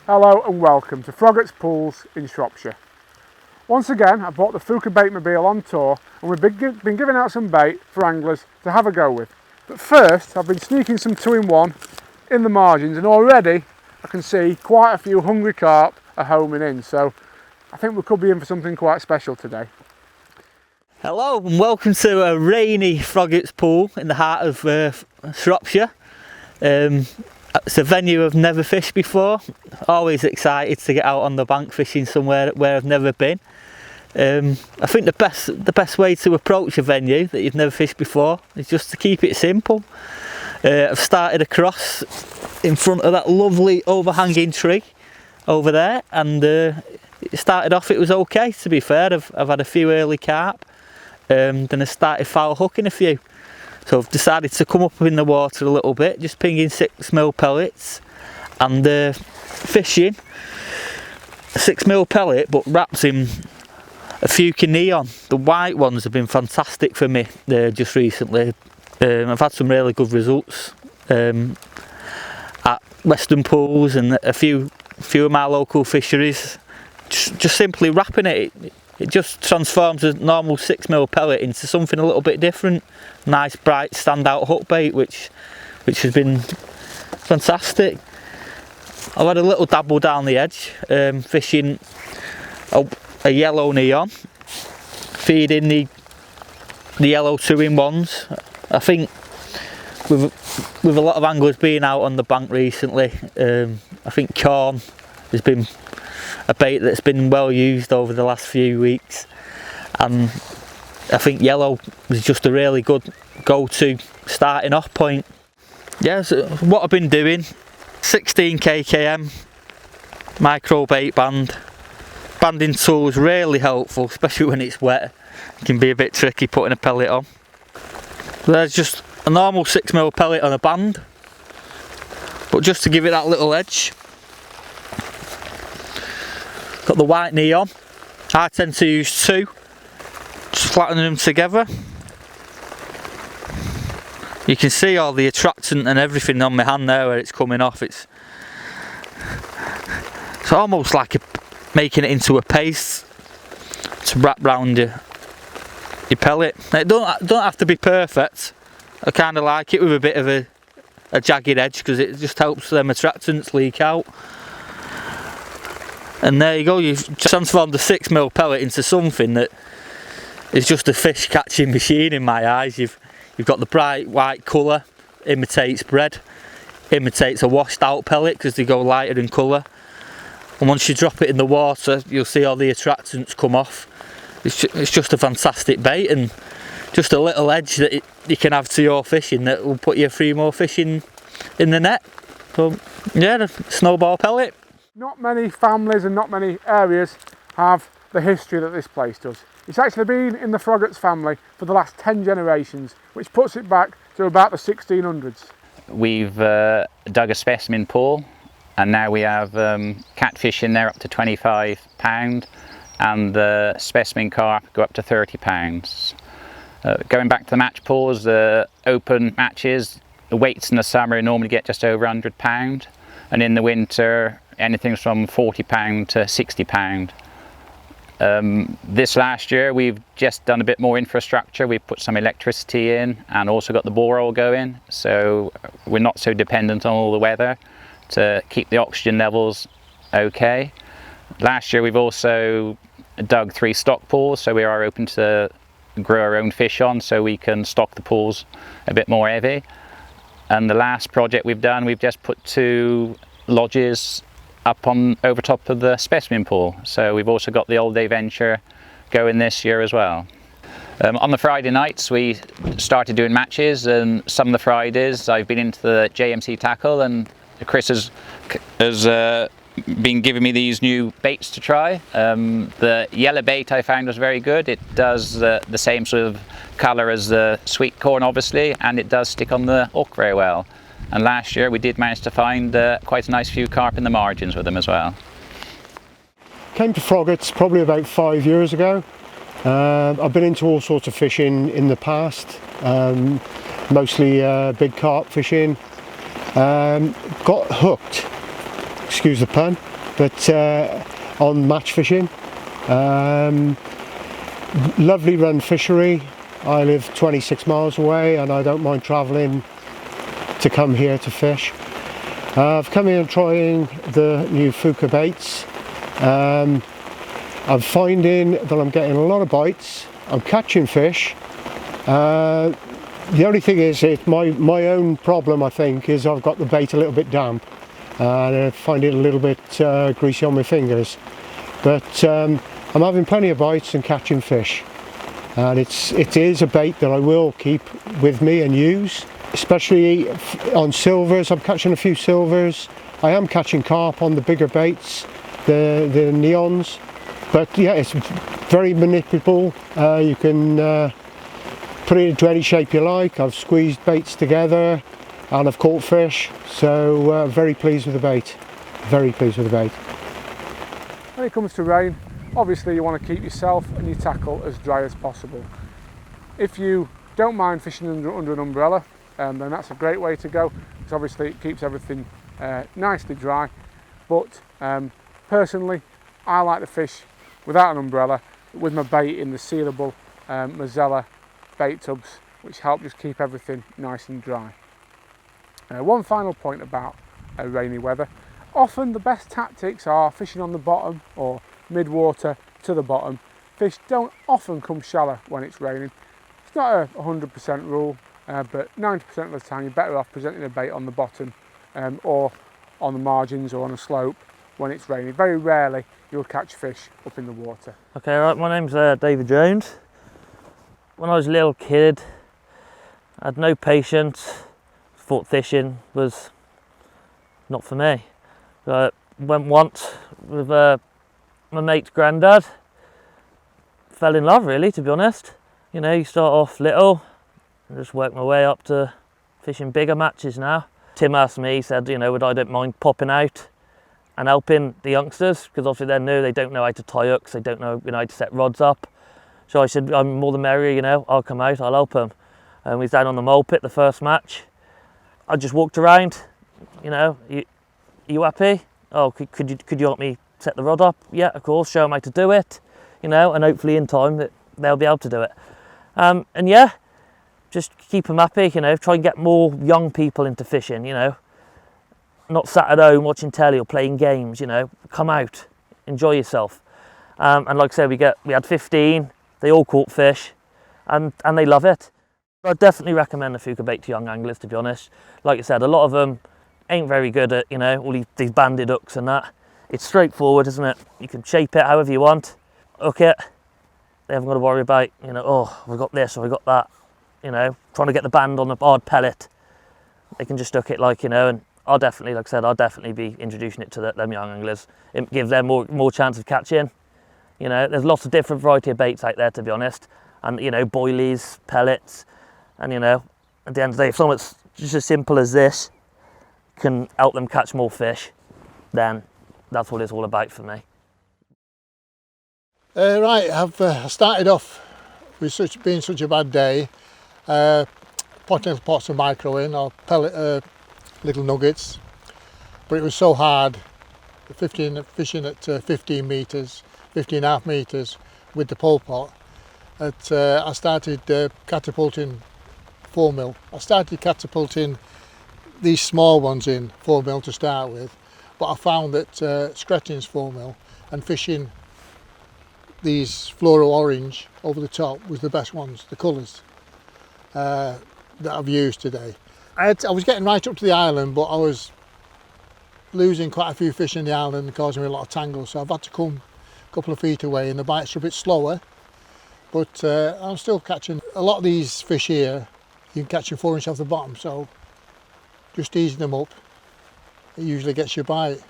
Hello and welcome to Froggatts Pools in Shropshire. Once again, I bought the Fjuka Bait Mobile on tour and we've been giving out some bait for anglers to have a go with. But first, I've been sneaking some 2-in-1 in the margins and already I can see quite a few hungry carp are homing in. So I think we could be in for something quite special today. Hello and welcome to a rainy Froggatts pool in the heart of Shropshire. It's a venue I've never fished before. Always excited to get out on the bank fishing somewhere where I've never been. I think the best way to approach a venue that you've never fished before is just to keep it simple. I've started across in front of that lovely overhanging tree over there, and it started off, it was okay to be fair. I've had a few early carp, then I started foul hooking a few. So I've decided to come up in the water a little bit, just pinging 6mm pellets and fishing a 6mm pellet but wrapped in a Fjuka neon. The white ones have been fantastic for me just recently. I've had some really good results at Western pools and a few of my local fisheries. Just simply wrapping it. It just transforms a normal 6mm pellet into something a little bit different. Nice bright standout hook bait which has been fantastic. I've had a little dabble down the edge, fishing a yellow neon, feeding the yellow 2-in-1s. I think with a lot of anglers being out on the bank recently, I think corn has been a bait that's been well used over the last few weeks, and I think yellow was just a really good go-to starting off point. Yeah, so what I've been doing, 16 km micro bait band. Banding tool is really helpful, especially when it's wet. It can be a bit tricky putting a pellet on. There's just a normal 6mm pellet on a band, but just to give it that little edge. Got the white neon. I tend to use 2, just flattening them together. You can see all the attractant and everything on my hand there where it's coming off. It's almost like making it into a paste to wrap round your pellet. It don't have to be perfect. I kind of like it with a bit of a jagged edge because it just helps them attractants leak out. And there you go, you've transformed the 6mm pellet into something that is just a fish catching machine in my eyes. You've got the bright white colour, imitates bread, imitates a washed out pellet because they go lighter in colour. And once you drop it in the water, you'll see all the attractants come off. It's just a fantastic bait and just a little edge that you can have to your fishing that will put you 3 more fish in the net. So yeah, the snowball pellet. Not many families and not many areas have the history that this place does. It's actually been in the Froggatts family for the last 10 generations, which puts it back to about the 1600s. We've dug a specimen pool, and now we have catfish in there up to £25, and the specimen carp go up to £30. Going back to the match pools, the open matches, the weights in the summer normally get just over £100, and in the winter anything from £40 to £60. This last year we've just done a bit more infrastructure. We've put some electricity in and also got the borehole going, so we're not so dependent on all the weather to keep the oxygen levels okay. Last year we've also dug 3 stock pools, so we are open to grow our own fish on, so we can stock the pools a bit more heavy. And the last project we've done, we've just put 2 lodges up over top of the specimen pool, so we've also got the All Day Venture going this year as well. On the Friday nights we started doing matches, and some of the Fridays I've been into the JMC tackle, and Chris has been giving me these new baits to try. The yellow bait I found was very good. It does the same sort of colour as the sweet corn obviously, and it does stick on the hook very well. And last year we did manage to find quite a nice few carp in the margins with them as well. Came to Froggatts probably about 5 years ago. I've been into all sorts of fishing in the past, mostly big carp fishing. Got hooked, excuse the pun, but on match fishing. Lovely run fishery. I live 26 miles away and I don't mind travelling to come here to fish. I've come here and trying the new Fjuka baits. I'm finding that I'm getting a lot of bites. I'm catching fish. The only thing is, my own problem, I think, is I've got the bait a little bit damp and I find it a little bit greasy on my fingers. But I'm having plenty of bites and catching fish. And it is a bait that I will keep with me and use, especially on silvers. I'm catching a few silvers. I am catching carp on the bigger baits, the neons. But yeah, it's very manipulable. You can put it into any shape you like. I've squeezed baits together and I've caught fish. So very pleased with the bait. Very pleased with the bait. When it comes to rain, obviously you want to keep yourself and your tackle as dry as possible. If you don't mind fishing under an umbrella, then that's a great way to go, because obviously it keeps everything nicely dry. But personally, I like to fish without an umbrella, with my bait in the sealable Mozilla bait tubs, which help just keep everything nice and dry. One final point about rainy weather. Often the best tactics are fishing on the bottom or mid-water to the bottom. Fish don't often come shallow when it's raining. It's not a 100% rule, but 90% of the time you're better off presenting a bait on the bottom or on the margins or on a slope when it's raining. Very rarely you'll catch fish up in the water. Okay, right, my name's David Jones. When I was a little kid, I had no patience, thought fishing was not for me. I went once with my mate's granddad, fell in love really, to be honest. You know, you start off little and just work my way up to fishing bigger matches now. Tim asked me, he said, you know, I don't mind popping out and helping the youngsters, because obviously they're new, they don't know how to tie hooks, they don't know, how to set rods up. So I said, I'm more the merrier, you know, I'll come out, I'll help them. And we was down on the mole pit the first match. I just walked around, you know, you happy? Oh, could you help me set the rod up? Yeah, of course, show them how to do it, you know, and hopefully in time that they'll be able to do it. And yeah, just keep them happy, you know, try and get more young people into fishing, you know. Not sat at home watching telly or playing games, you know, come out, enjoy yourself. And like I said, we had 15, they all caught fish and they love it. I'd definitely recommend the Fjuka bait to young anglers, to be honest. Like I said, a lot of them ain't very good at, you know, all these banded hooks and that. It's straightforward, isn't it? You can shape it however you want, hook it. They haven't got to worry about, you know, oh, we got this or we got that, you know, trying to get the band on a hard pellet. They can just hook it like, you know, and I'll definitely, like I said, I'll definitely be introducing it to them young anglers. It gives them more chance of catching. You know, there's lots of different variety of baits out there, to be honest. And, you know, boilies, pellets, and, you know, at the end of the day, if something's just as simple as this can help them catch more fish, then that's what it's all about for me. Right, I've started off with being such a bad day, potting little pots of micro in, or pellet little nuggets, but it was so hard, fishing at 15 metres, 15.5 metres with the pole pot, that I started catapulting 4mm. I started catapulting these small ones in 4mm to start with, but I found that Scratching's 4mm and fishing these fluoro orange over the top was the best ones, the colours that I've used today. I was getting right up to the island, but I was losing quite a few fish in the island and causing me a lot of tangles, so I've had to come a couple of feet away, and the bites are a bit slower, but I'm still catching a lot of these fish here. You can catch them 4 inches off the bottom, so just easing them up, it usually gets your bite.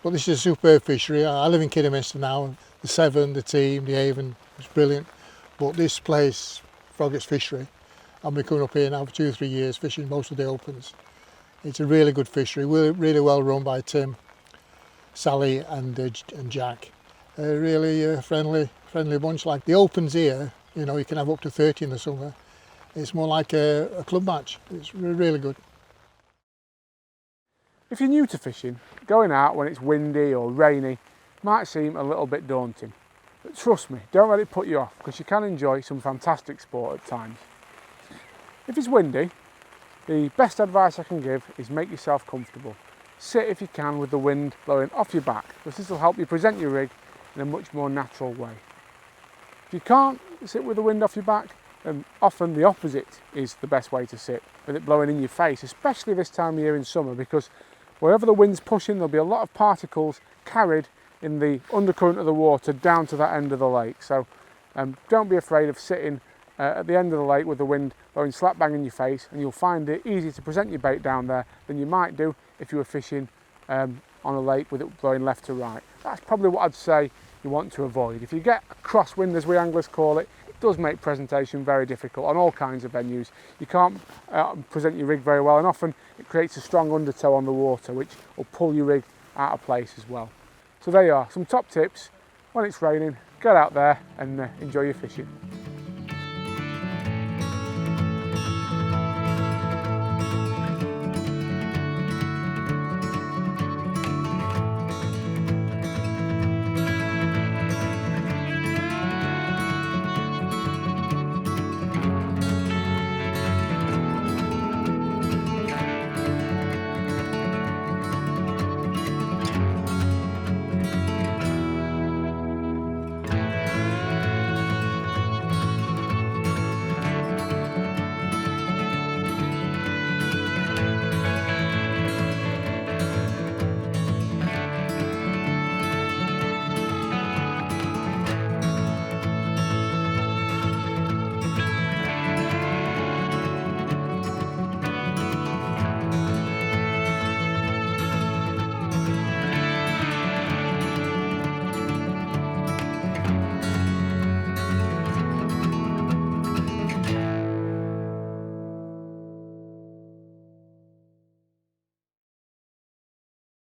But this is a superb fishery. I live in Kidderminster now. The Severn, the Team, the Avon, it's brilliant. But this place, Froggatts Fishery, I've been coming up here now for 2 or 3 years fishing most of the opens. It's a really good fishery, really well run by Tim, Sally and Jack. Really friendly bunch. Like the opens here, you know, you can have up to 30 in the summer. It's more like a club match. It's really good. If you're new to fishing, going out when it's windy or rainy might seem a little bit daunting. But trust me, don't let it put you off, because you can enjoy some fantastic sport at times. If it's windy, the best advice I can give is make yourself comfortable. Sit if you can with the wind blowing off your back, because this will help you present your rig in a much more natural way. If you can't sit with the wind off your back, then often the opposite is the best way to sit, with it blowing in your face, especially this time of year in summer, because wherever the wind's pushing, there'll be a lot of particles carried in the undercurrent of the water down to that end of the lake. So don't be afraid of sitting at the end of the lake with the wind blowing slap bang in your face, and you'll find it easier to present your bait down there than you might do if you were fishing on a lake with it blowing left to right. That's probably what I'd say you want to avoid. If you get a crosswind, as we anglers call it, it does make presentation very difficult on all kinds of venues. You can't present your rig very well, and often it creates a strong undertow on the water which will pull your rig out of place as well. So there you are, some top tips when it's raining. Get out there and enjoy your fishing.